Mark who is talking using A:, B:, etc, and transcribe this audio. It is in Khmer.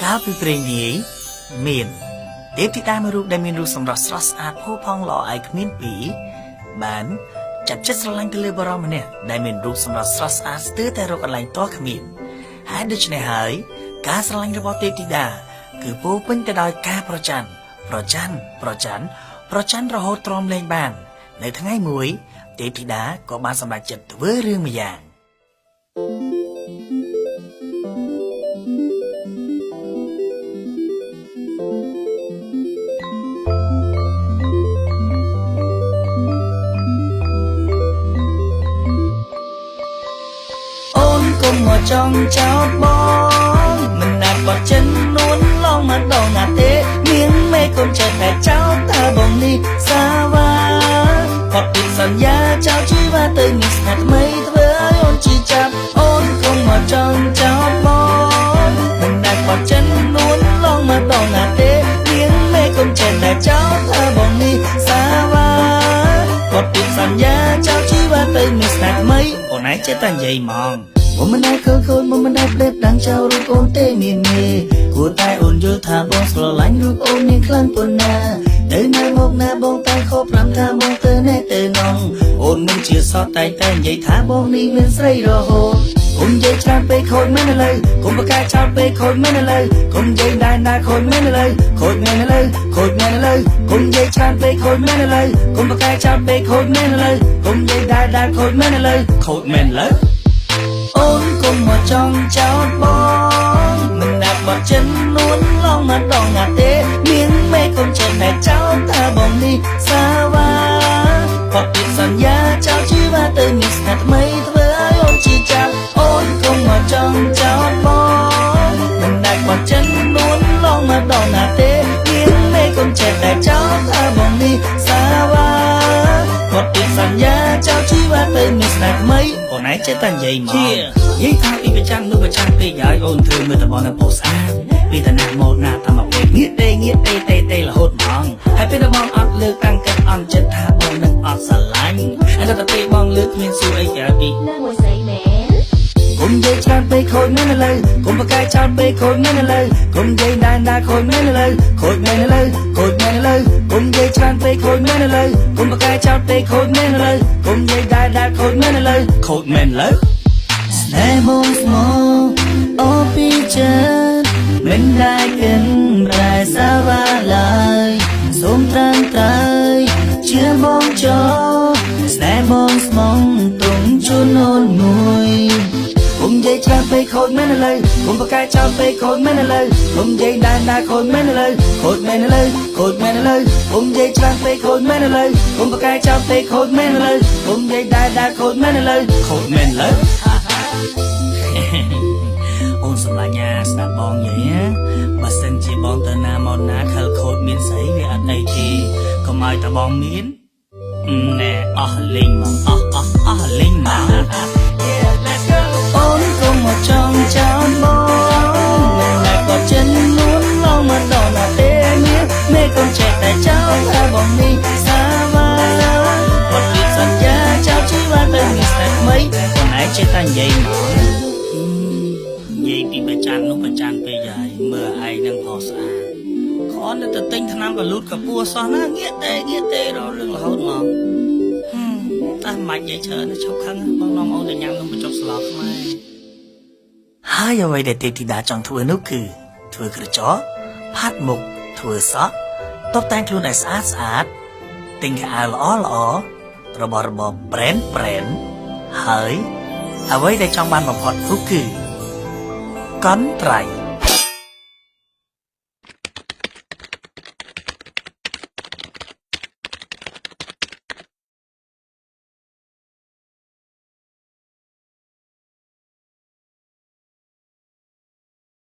A: កាលពីព្រេងនាយមានទេពធីតាមួយរូបដែលមានរូបសម្រស់ស្រស់ស្អាតផូរផង់ល្អឯគ្មានពីរបានចាប់ចិត្តស្រឡាញ់ទៅលើបរិសម្នាក់ដែលមានរូបសម្រស់ស្រស់ស្អាតស្ទើរតែរកកន្លែងទាស់គ្មានហើយដូច្នេះហើយការស្រឡាញ់របស់ទេពធីតាគឺពោរពេញទៅដោយការប្រច័ណ្ឌរហូតទ្រាំលែងបាននៅថ្ងៃមួយទេពធីតាក៏បានសម្រេចចិត្តធ្វើរឿងមួយយ៉ាងគុំមកចង់ចោតបងមិនណាត់បត់ចិននួនឡងមកដងណាទេមានមេគុំចិត្តតែចោតតើបងនេះសាវ៉ាផុតពីសន្យាចោតជីវ៉ាទៅមានស្នេហ៍ថ្មីធ្វើឲ្យអូនជីចាប់អូនគុំមកចង់ចោតបងមិនណាត់បត់ចិននួនឡងមកដងណាទេមានមេគុំចិត្តតែចោតតើបងនេះសាវ៉ាផុតពីសន្យាចោតជីវ៉ាទៅមានស្នេហ៍ថ្មីអូនឯងចេះតែនិយាយហ្មងមុំមិនដែលខូចមុំមិនដែលផ្លេតដាំងចោលរូបអូនទេមានមេគួរតែអូនយល់ថាបងស្រឡាញ់រូបអូនមានខ្លាំងប៉ុណ្ណាទៅណាមកណាបងតែខក5ថាបងទៅណែទៅនងអូនមិនជាសតតែនិយាយថាបងនេះមានស្រីរហូតគុំនិយាយច្រើនពេកខូចមែនឥឡូវគុំប្រកែកចោលពេកខូចមែនឥឡូវគុំនិយាយដែរខូចមែនឥឡូវខូចមែនឥឡូវគុំនិយាយច្រើនពេកខូចមែនឥឡូវគុំប្រកែកចោលពេកខូចមែនឥឡូវគុំនិយាយដែរខូចមែនឥឡូវខូចមែនឥឡូវអូនគុំមកចង់ចោតបងមិនណាត់បត់ចិននួនឡងមកដងណាទេមានមេគុំចិត្តតែចោតតើបងនេះសាវ៉ាផុតពីសន្យាចោតជីវ៉ាទៅមានស្នេហ៍ថ្មីធ្វើឲ្យអូនជីចាប់អូនគុំមកចង់ចោតបងមិនណាត់បត់ចិននួនឡងមកដងណាទេមានមេគុំចិត្តតែចោតតើបងនេះសាវ៉ាផុតពីសន្យាចោតជីវ៉ាទៅមានស្នេហ៍ថ្មីអូនឯងចេះតែនិយាយមកនិយាយថាពីប្រចាំនោះប្រចាំពេកហើយអូនធ្វើមើលតែបងនៅពោស្អាតពីតាណាមកណាតាមមកពេកងាកទេរហូតហ្មងហើយពេលតែបងអត់លើកតាំងចិត្តអន់ចិត្តថាបងនឹងអត់ស្រឡាញ់ហើយដល់តែបងលើកគ្មានសួរអីក្រៅពីនៅមួយស្អីមែនគុំនិយាយច្រើនពេកខូចមែនឥឡូវគុំប្រកែកចោលពេកខូចមែនឥឡូវគុំនិយាយដែរខូចមែនឥឡូវខូចមែនឥឡូវគុំនិយាយច្រើនពេកខូចមែនឥឡូវគុំប្រកែកចោលពេកខូចមែនឥឡូវគុំនិយាយដែរខូចមែនឥឡូវខូចមែនឥឡូវស្នេហ៍បងស្មោអូពីចិត្តមិនได้កិនតែសាវ៉ាឡើយសូមត្រឹមត្រូវជឿបងចោស្នេហ៍បងស្មងទុំជូនអូនមួយគុំនិយាយច្រើនពេកខូចមែនឥឡូវគុំប្រកែកចោលពេកខូចមែនឥឡូវគុំនិយាយដែរខូចមែនឥឡូវខូចមែនឥឡូវគុំនិយាយច្រើនពេកខូចមែនឥឡូវគុំប្រកែកចោលពេកខូចមែនឥឡូវគុំនិយាយដែរខូចមែនឥឡូវខូចមែនឥឡូវអូនសម្លាញ់ស្ដាប់បងនិយាយបើសិនជាបងទៅណាមកណាខលខូចមានស្អីវាអត់អីទេកុំឲ្យតែបងមានណែអស់លេងមកអស់លេងមកអូនគុំមកចង់ចោលបងមិនដែលក៏ចិននួនឡងមកដល់ណាទេមានមេកុំចេះតែចោលតែបងនេះសាវ៉ាអត់ពីសន្យាចោលជីវ៉ាទៅមានស្នេហ៍ថ្មីខ្លួនឯងចេះតែនិយាយមកនិយាយពីប្រច័ណ្ឌនោះប្រច័ណ្ឌពេកហើយមើលឯងនឹងផុសស្អាតគ្រាន់តែទៅទិញថ្នាំកលូតកពួរសោះណាងាកទេរករឿងរហូតមកតែមិននិយាយច្រើនឈប់ខឹងបងនាំអូនទៅញ៉ាំនំបញ្ចុកស្លោកខ្មែរហើយអ្វីដែលទេពធីតាចង់ធ្វើនោះគឺធ្វើក្រចកផាត់មុខធ្វើសក់តុបតែងខ្លួនឲ្យស្អាតទិញខោអាវល្អរបស់របរ brand ហើយអ្វីដែលចង់បានបំផុតនោះគឺកន្ត្រៃ